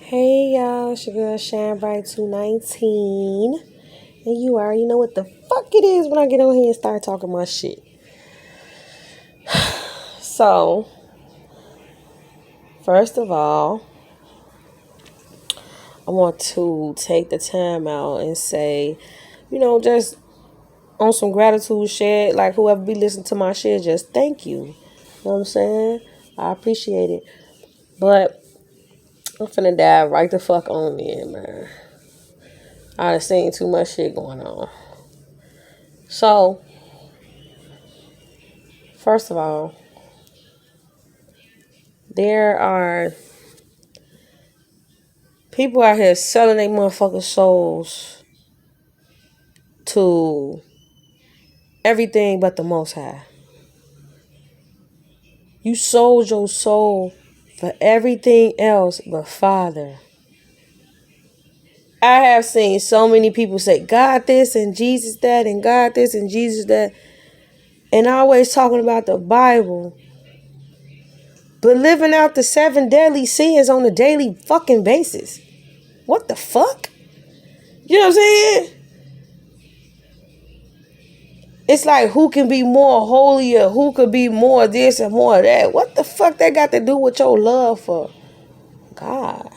Hey y'all, it's your girl Shine Bright 219. And you already know what the fuck it is when I get on here and start talking my shit. So, first of all, I want to take the time out and say, just on some gratitude shit, like whoever be listening to my shit, just thank you. You know what I'm saying? I appreciate it. But I'm finna dive right the fuck on in, man. I done seen too much shit going on. So, first of all, there are people out here selling their motherfucking souls to everything but the Most High. You sold your soul for everything else but Father. I have seen so many people say, God this and Jesus that and God this and Jesus that. And always talking about the Bible. But living out the 7 deadly sins on a daily fucking basis. What the fuck? You know what I'm saying? It's like who can be more holier, who could be more this and more that. What the fuck that got to do with your love for God?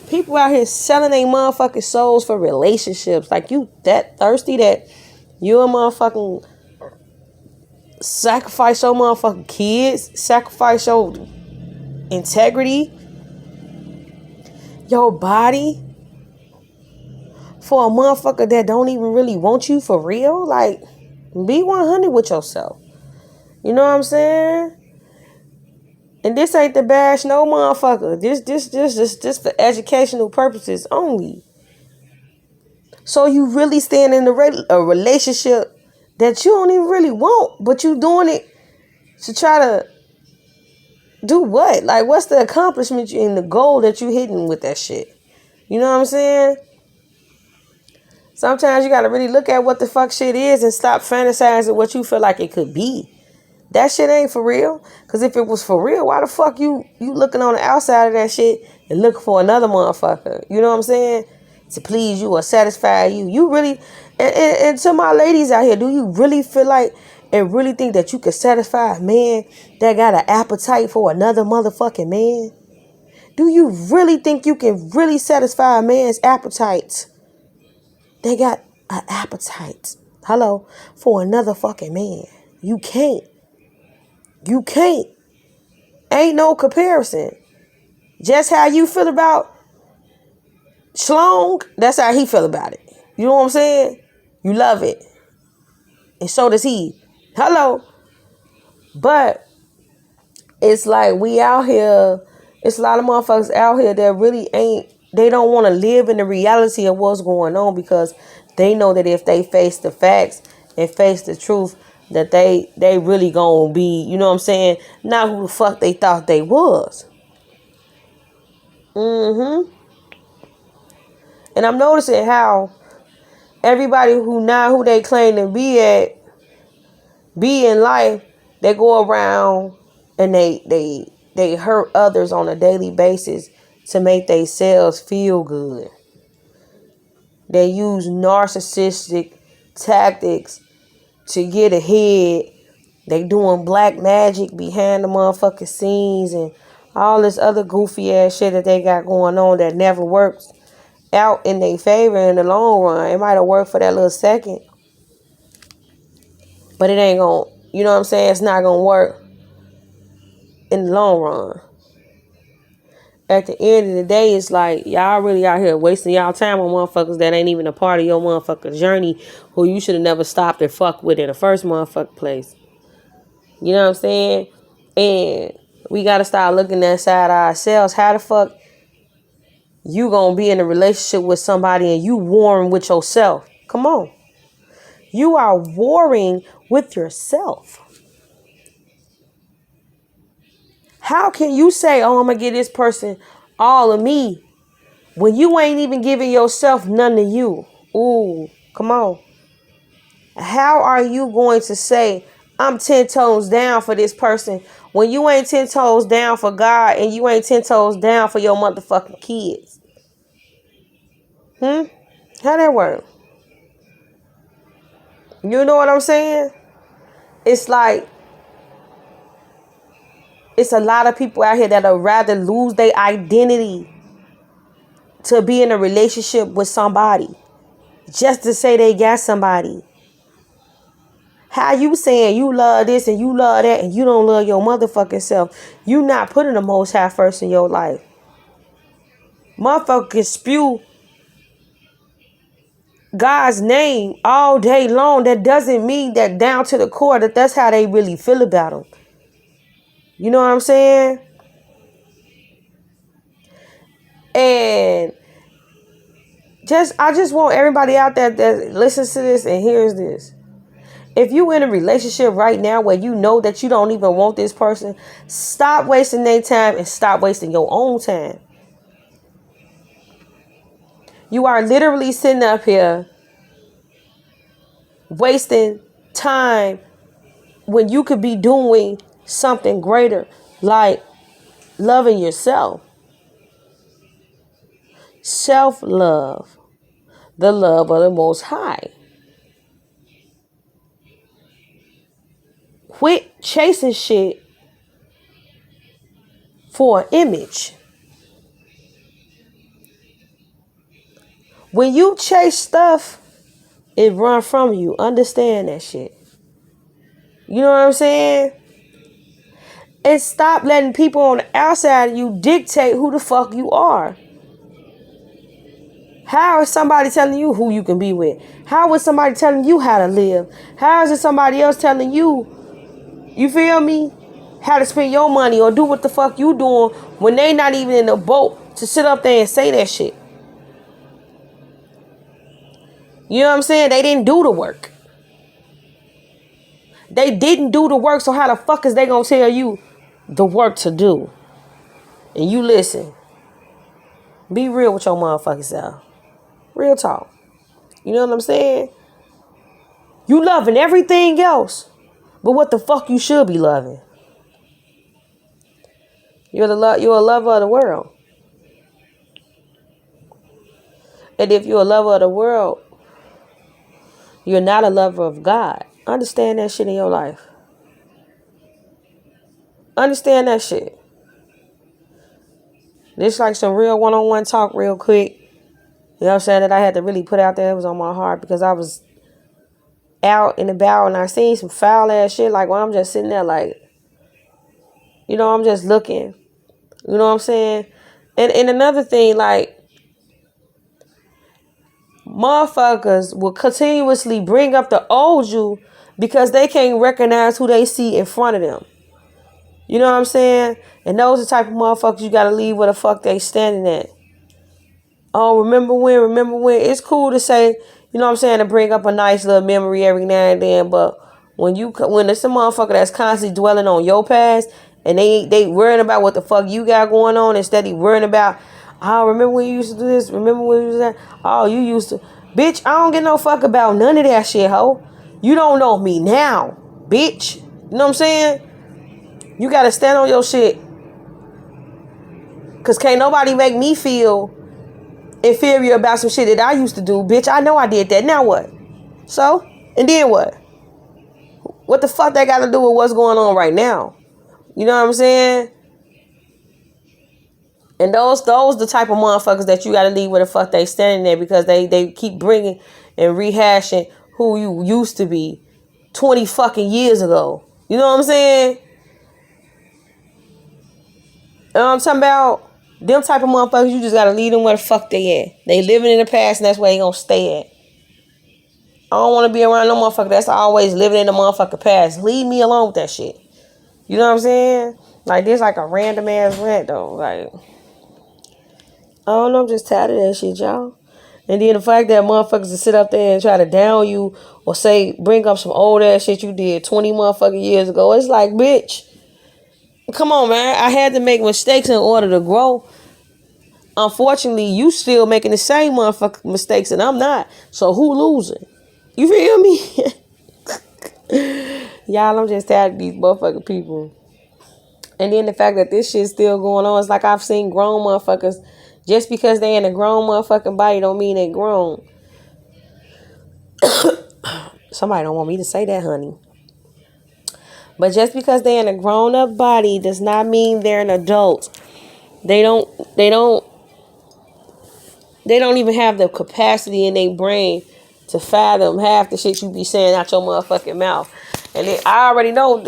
People out here selling their motherfucking souls for relationships. Like you that thirsty that you a motherfucking sacrifice your motherfucking kids, sacrifice your integrity, your body for a motherfucker that don't even really want you for real. Like, be 100 with yourself. You know what I'm saying? And this ain't to bash no motherfucker. This for educational purposes only. So you really stand in a relationship that you don't even really want, but you doing it to try to do what? Like, what's the accomplishment and the goal that you hitting with that shit? You know what I'm saying? Sometimes you got to really look at what the fuck shit is and stop fantasizing what you feel like it could be. That shit ain't for real. Because if it was for real, why the fuck you looking on the outside of that shit and looking for another motherfucker? You know what I'm saying? To please you or satisfy you. You really, and to my ladies out here, do you really feel like and really think that you can satisfy a man that got an appetite for another motherfucking man? Do you really think you can really satisfy a man's appetite? They got an appetite, for another fucking man. You can't. You can't. Ain't no comparison. Just how you feel about Schlong, that's how he feel about it. You know what I'm saying? You love it. And so does he. But it's like we out here, it's a lot of motherfuckers out here that really they don't want to live in the reality of what's going on because they know that if they face the facts and face the truth, that they really gonna be, you know what I'm saying, not who the fuck they thought they was. And I'm noticing how everybody who not who they claim to be in life, they go around and they hurt others on a daily basis to make themselves feel good. They use narcissistic tactics to get ahead. They doing black magic behind the motherfucking scenes and all this other goofy ass shit that they got going on that never works out in their favor in the long run. It might have worked for that little second, but it ain't gonna, you know what I'm saying? It's not gonna work in the long run. At the end of the day, it's like y'all really out here wasting y'all time on motherfuckers that ain't even a part of your motherfucking journey, who you should have never stopped and fuck with in the first motherfucking place. You know what I'm saying? And we gotta start looking inside ourselves. How the fuck you gonna be in a relationship with somebody and you warring with yourself? Come on. You are warring with yourself. How can you say, oh, I'm going to give this person all of me when you ain't even giving yourself none of you? Ooh, come on. How are you going to say, I'm 10 tones down for this person when you ain't 10 toes down for God and you ain't 10 toes down for your motherfucking kids? How that work? You know what I'm saying? It's like, it's a lot of people out here that would rather lose their identity to be in a relationship with somebody just to say they got somebody. How you saying you love this and you love that and you don't love your motherfucking self? You not putting the Most High first in your life. Motherfuckers spew God's name all day long. That doesn't mean that down to the core that that's how they really feel about him. You know what I'm saying? And I just want everybody out there that listens to this and hears this. If you in a relationship right now where you know that you don't even want this person, stop wasting their time and stop wasting your own time. You are literally sitting up here wasting time when you could be doing something greater, like loving yourself. Self-love. The love of the Most High. Quit chasing shit for an image. When you chase stuff, it run from you. Understand that shit. You know what I'm saying? And stop letting people on the outside of you dictate who the fuck you are. How is somebody telling you who you can be with? How is somebody telling you how to live? How is it somebody else telling you, you feel me, how to spend your money or do what the fuck you doing when they not even in the boat to sit up there and say that shit? You know what I'm saying? They didn't do the work. They didn't do the work, so how the fuck is they gonna tell you the work to do? And you listen. Be real with your motherfucking self. Real talk. You know what I'm saying? You loving everything else, but what the fuck you should be loving? You're a lover of the world. And if you're a lover of the world, you're not a lover of God. Understand that shit in your life. Understand that shit. This like some real one-on-one talk real quick. You know what I'm saying? That I had to really put out there. It was on my heart because I was out and about and I seen some foul ass shit. Like when I'm just sitting there like, you know, I'm just looking. You know what I'm saying? And another thing, like, motherfuckers will continuously bring up the old you because they can't recognize who they see in front of them. You know what I'm saying? And those are the type of motherfuckers you gotta leave where the fuck they standing at. Oh, remember when? It's cool to say, you know what I'm saying, to bring up a nice little memory every now and then, but when it's a motherfucker that's constantly dwelling on your past and they worrying about what the fuck you got going on instead of worrying about, oh, remember when you used to do this? Remember when you used to that? Oh, you used to. Bitch, I don't give no fuck about none of that shit, ho. You don't know me now, bitch. You know what I'm saying? You gotta stand on your shit. Cause can't nobody make me feel inferior about some shit that I used to do. Bitch, I know I did that. Now what? So? And then what? What the fuck that got to do with what's going on right now? You know what I'm saying? And those the type of motherfuckers that you got to leave where the fuck they standing there because they keep bringing and rehashing who you used to be 20 fucking years ago. You know what I'm saying? And I'm talking about them type of motherfuckers, you just got to leave them where the fuck they at. They living in the past and that's where they going to stay at. I don't want to be around no motherfucker that's always living in the motherfucking past. Leave me alone with that shit. You know what I'm saying? Like, this like a random ass rant, though. Like, I don't know. I'm just tired of that shit, y'all. And then the fact that motherfuckers to sit up there and try to down you or say, bring up some old ass shit you did 20 motherfucking years ago. It's like, bitch, come on, man. I had to make mistakes in order to grow. Unfortunately, you still making the same motherfucking mistakes and I'm not. So who losing? You feel me? Y'all, I'm just tired of these motherfucking people. And then the fact that this shit's still going on, it's like I've seen grown motherfuckers, just because they in a grown motherfucking body don't mean they grown. Somebody don't want me to say that, honey. But just because they in a grown up body does not mean they're an adult. They don't even have the capacity in their brain to fathom half the shit you be saying out your motherfucking mouth. And then I already know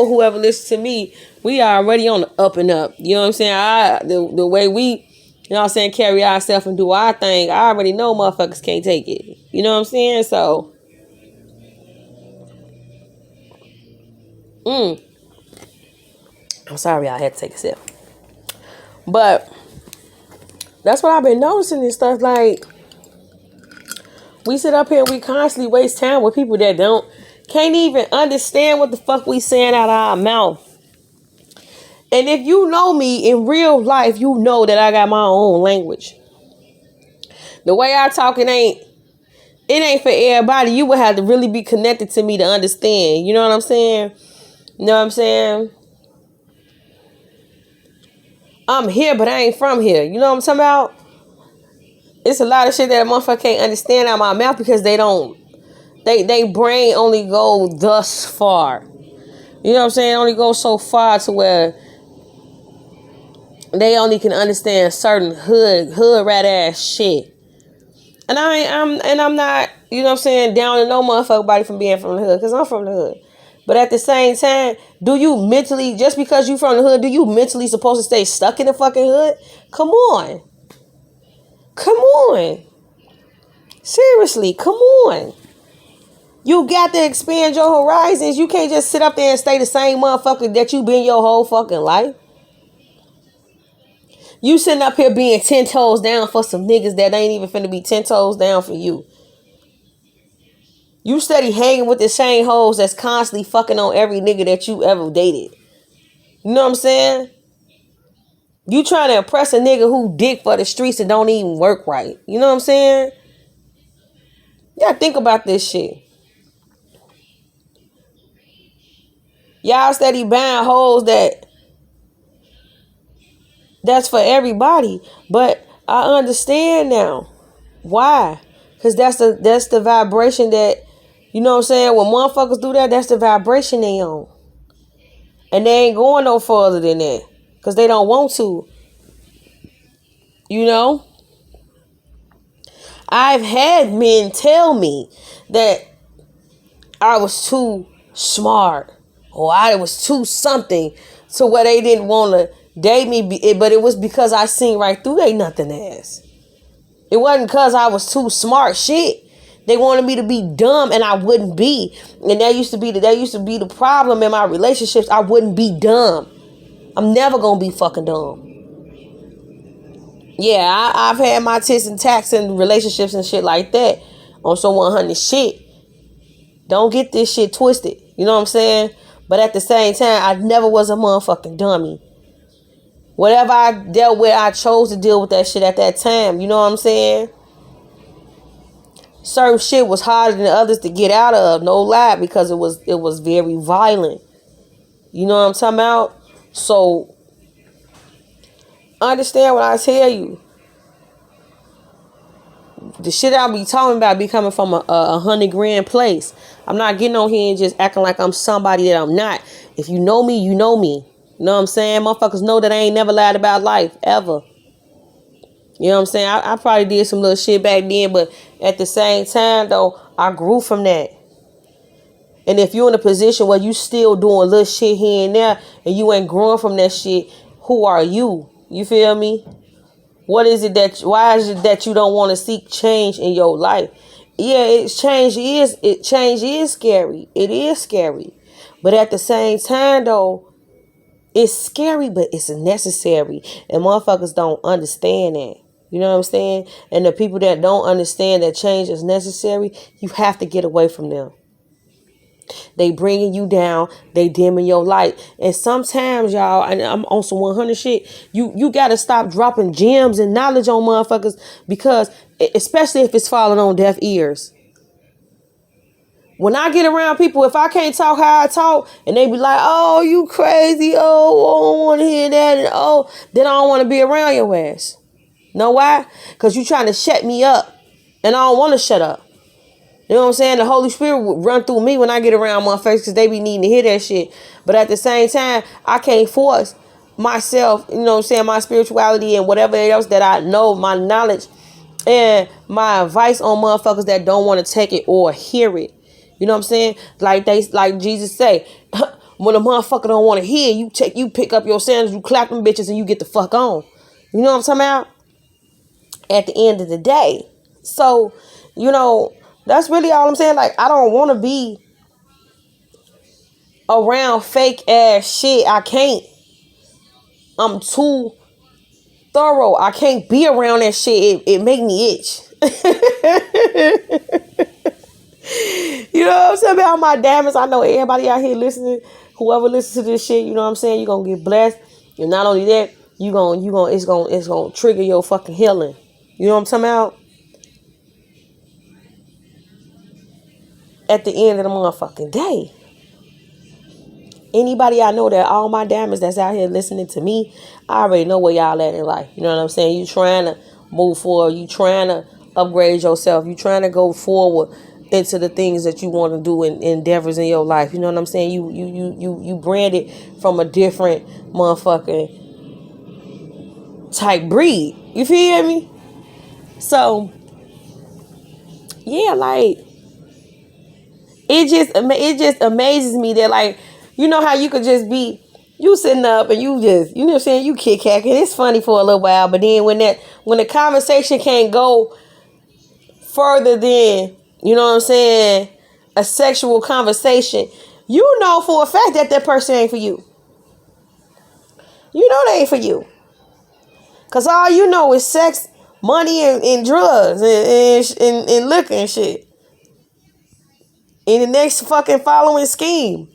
whoever listens to me, we are already on the up and up. You know what I'm saying? The way we, you know what I'm saying, carry ourselves and do our thing, I already know motherfuckers can't take it. You know what I'm saying? So, I'm sorry I had to take a sip. But that's what I've been noticing and stuff. Like, we sit up here and we constantly waste time with people that can't even understand what the fuck we saying out of our mouth. And if you know me in real life, you know that I got my own language. The way I talk, it ain't for everybody. You would have to really be connected to me to understand. You know what I'm saying? You know what I'm saying? I'm here, but I ain't from here. You know what I'm talking about? It's a lot of shit that a motherfucker can't understand out of my mouth because they brain only go thus far. You know what I'm saying? Only go so far to where they only can understand certain hood rat ass shit. And I'm not, you know what I'm saying, down to no motherfucker body from being from the hood, because I'm from the hood. But at the same time, do you mentally, just because you from the hood, do you mentally supposed to stay stuck in the fucking hood? Come on. Seriously, come on. You got to expand your horizons. You can't just sit up there and stay the same motherfucker that you been your whole fucking life. You sitting up here being 10 toes down for some niggas that ain't even finna be 10 toes down for you. You steady hanging with the same hoes that's constantly fucking on every nigga that you ever dated. You know what I'm saying? You trying to impress a nigga who dick for the streets and don't even work right. You know what I'm saying? Yeah, think about this shit. Y'all steady buying hoes that's for everybody. But I understand now. Why? Because that's the vibration that, you know what I'm saying? When motherfuckers do that, that's the vibration they on. And they ain't going no further than that. Because they don't want to. You know? I've had men tell me that I was too smart. Or I was too something to where they didn't want to date me. But it was because I seen right through they nothing ass. It wasn't because I was too smart. Shit. They wanted me to be dumb and I wouldn't be. And that used to be the problem in my relationships. I wouldn't be dumb. I'm never going to be fucking dumb. Yeah, I've had my tits and tacks in relationships and shit like that. On some 100 shit. Don't get this shit twisted. You know what I'm saying? But at the same time, I never was a motherfucking dummy. Whatever I dealt with, I chose to deal with that shit at that time. You know what I'm saying? Certain shit was harder than others to get out of, no lie, because it was very violent. You know what I'm talking about? So understand what I tell you. The shit I'll be talking about be coming from a 100 grand place. I'm not getting on here and just acting like I'm somebody that I'm not. If you know me, you know me. You know what I'm saying? Motherfuckers know that I ain't never lied about life, ever. You know what I'm saying? I probably did some little shit back then, but at the same time, though, I grew from that. And if you're in a position where you still doing little shit here and there, and you ain't growing from that shit, who are you? You feel me? Why is it that you don't want to seek change in your life? Yeah, change is scary. It is scary. But at the same time, though, it's scary, but it's necessary. And motherfuckers don't understand that. You know what I'm saying? And the people that don't understand that change is necessary, you have to get away from them. They bringing you down. They dimming your light. And sometimes, y'all, and I'm on some 100 shit, you got to stop dropping gems and knowledge on motherfuckers, because, especially if it's falling on deaf ears. When I get around people, if I can't talk how I talk, and they be like, oh, you crazy, oh, I don't want to hear that, and oh, then I don't want to be around your ass. Know why? Because you trying to shut me up, and I don't want to shut up. You know what I'm saying? The Holy Spirit would run through me when I get around motherfuckers because they be needing to hear that shit. But at the same time, I can't force myself, you know what I'm saying, my spirituality and whatever else that I know, my knowledge and my advice on motherfuckers that don't want to take it or hear it. You know what I'm saying? Like Jesus say, when a motherfucker don't want to hear, you pick up your sandals, you clap them bitches, and you get the fuck on. You know what I'm talking about? At the end of the day. So, you know, that's really all I'm saying. Like, I don't want to be around fake ass shit. I can't. I'm too thorough. I can't be around that shit. It make me itch. You know what I'm saying about my damage? I know everybody out here listening, whoever listens to this shit, you know what I'm saying, you're gonna get blessed. And not only that, it's gonna trigger your fucking healing. You know what I'm talking about? At the end of the motherfucking day. Anybody I know that all my damage that's out here listening to me, I already know where y'all at in life. You know what I'm saying? You trying to move forward. You trying to upgrade yourself. You trying to go forward into the things that you want to do in endeavors in your life. You know what I'm saying? You branded from a different motherfucking type breed. You feel me? So yeah, like it just amazes me that, like, you know how you could just be you sitting up and you just, you know what I'm saying, you kick hacking. It's funny for a little while, but then when the conversation can't go further than, you know what I'm saying, a sexual conversation, you know for a fact that person ain't for you. You know they ain't for you. Cause all you know is sex, money, and drugs and liquor and shit. In the next fucking following scheme.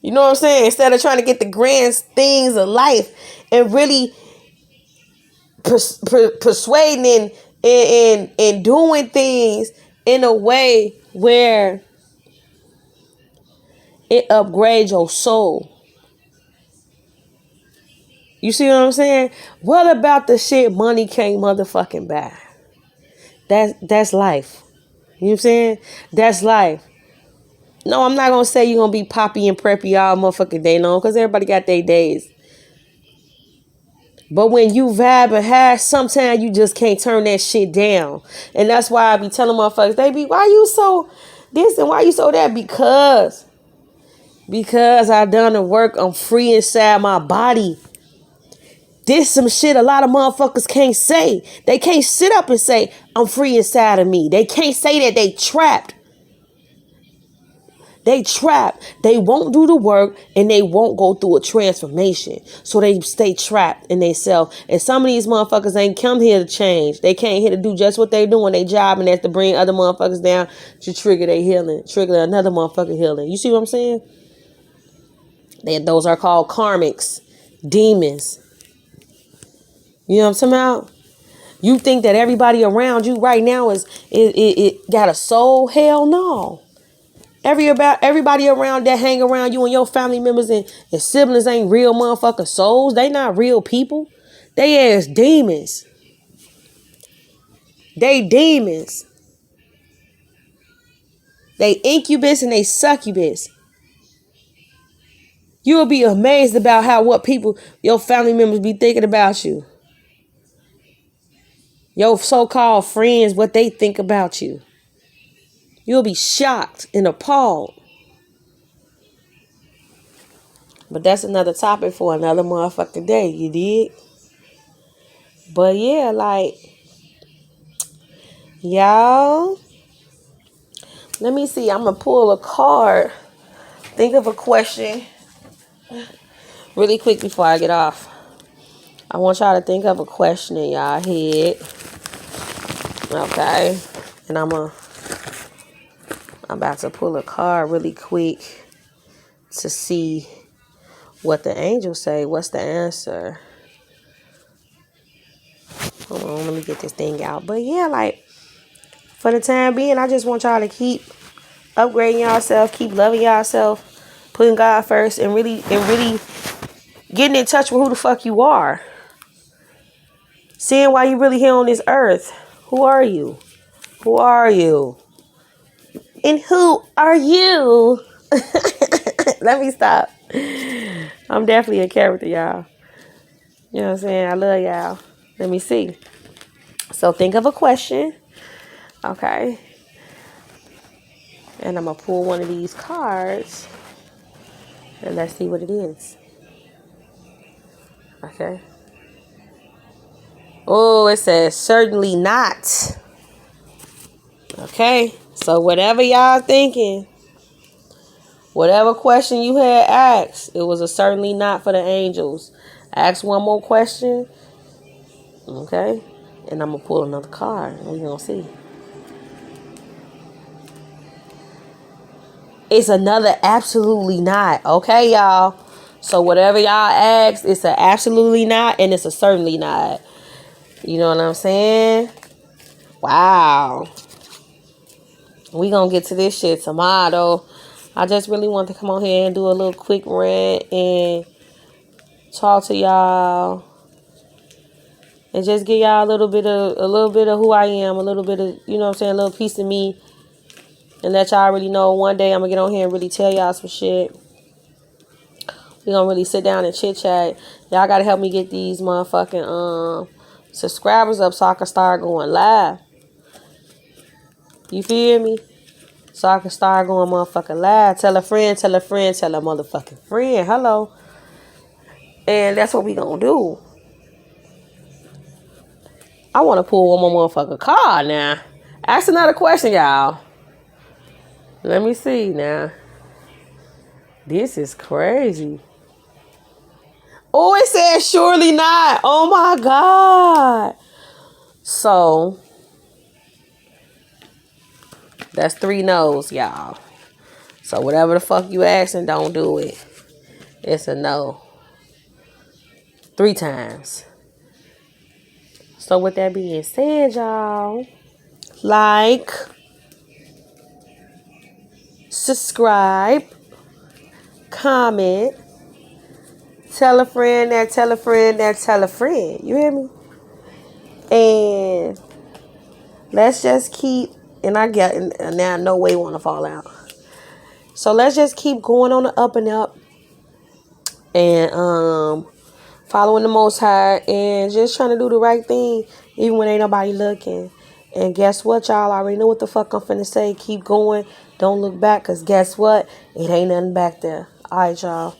You know what I'm saying? Instead of trying to get the grand things of life and really persuading and doing things in a way where it upgrades your soul. You see what I'm saying? What about the shit money can't motherfucking buy? That's life. You know what I'm saying? That's life. No, I'm not going to say you're going to be poppy and preppy all motherfucking day long, because everybody got their days. But when you vibe and hash, sometimes you just can't turn that shit down. And that's why I be telling motherfuckers, they be, why you so this and why you so that? Because I done the work. I'm free inside my body. This some shit a lot of motherfuckers can't say. They can't sit up and say, I'm free inside of me. They can't say that. They trapped. They trapped. They won't do the work and they won't go through a transformation. So they stay trapped in themselves. And some of these motherfuckers ain't come here to change. They came here to do just what they doing, their job, and that's to bring other motherfuckers down to trigger their healing, trigger another motherfucking healing. You see what I'm saying? Those are called karmics, demons. You know what I'm talking about? You think that everybody around you right now is got a soul? Hell no. Everybody around that hang around you and your family members and siblings ain't real motherfucking souls. They not real people. They ass demons. They demons. They incubus and they succubus. You'll be amazed about what people, your family members be thinking about you. Your so-called friends, what they think about you. You'll be shocked and appalled. But that's another topic for another motherfucking day, you dig? But yeah, like, y'all, let me see. I'm going to pull a card. Think of a question really quick before I get off. I want y'all to think of a question in y'all head. Okay. And I'm about to pull a card really quick to see what the angels say. What's the answer? Hold on, let me get this thing out. But yeah, like, For the time being, I just want y'all to keep upgrading yourself, keep loving yourself, putting God first, and really getting in touch with who the fuck you are. Seeing why you really here on this earth. Who are you? Who are you? And who are you? Let me stop. I'm definitely a character, y'all. You know what I'm saying? I love y'all. Let me see. So think of a question. Okay. And I'm going to pull one of these cards. And let's see what it is. Okay. Oh, it says certainly not. Okay. So whatever y'all thinking, whatever question you had asked, it was a certainly not for the angels. Ask one more question. Okay. And I'm going to pull another card. And we're going to see. It's another absolutely not. Okay, y'all. So whatever y'all ask, it's an absolutely not and it's a certainly not. You know what I'm saying? Wow. We gonna get to this shit tomorrow. I just really want to come on here and do a little quick rant and talk to y'all and just give y'all a little bit of who I am, a little bit of, you know what I'm saying, a little piece of me, and let y'all really know one day I'm gonna get on here and really tell y'all some shit. We gonna really sit down and chit chat. Y'all gotta help me get these motherfucking subscribers up so I can start going live. You feel me? So I can start going motherfucking live. Tell a friend, tell a friend, tell a motherfucking friend. Hello. And that's what we gonna do. I wanna pull one more motherfucking card now. Ask another question, y'all. Let me see now. This is crazy. Oh, it says surely not. Oh my God. So that's 3 no's, y'all. So whatever the fuck you asking, don't do it. It's a no. 3 times. So with that being said, y'all, like, subscribe, comment, tell a friend that tell a friend that tell a friend. You hear me? And let's just keep, and now no way want to fall out. So let's just keep going on the up and up and following the Most High and just trying to do the right thing even when ain't nobody looking. And guess what, y'all? I already know what the fuck I'm finna say. Keep going. Don't look back, because guess what? It ain't nothing back there. All right, y'all.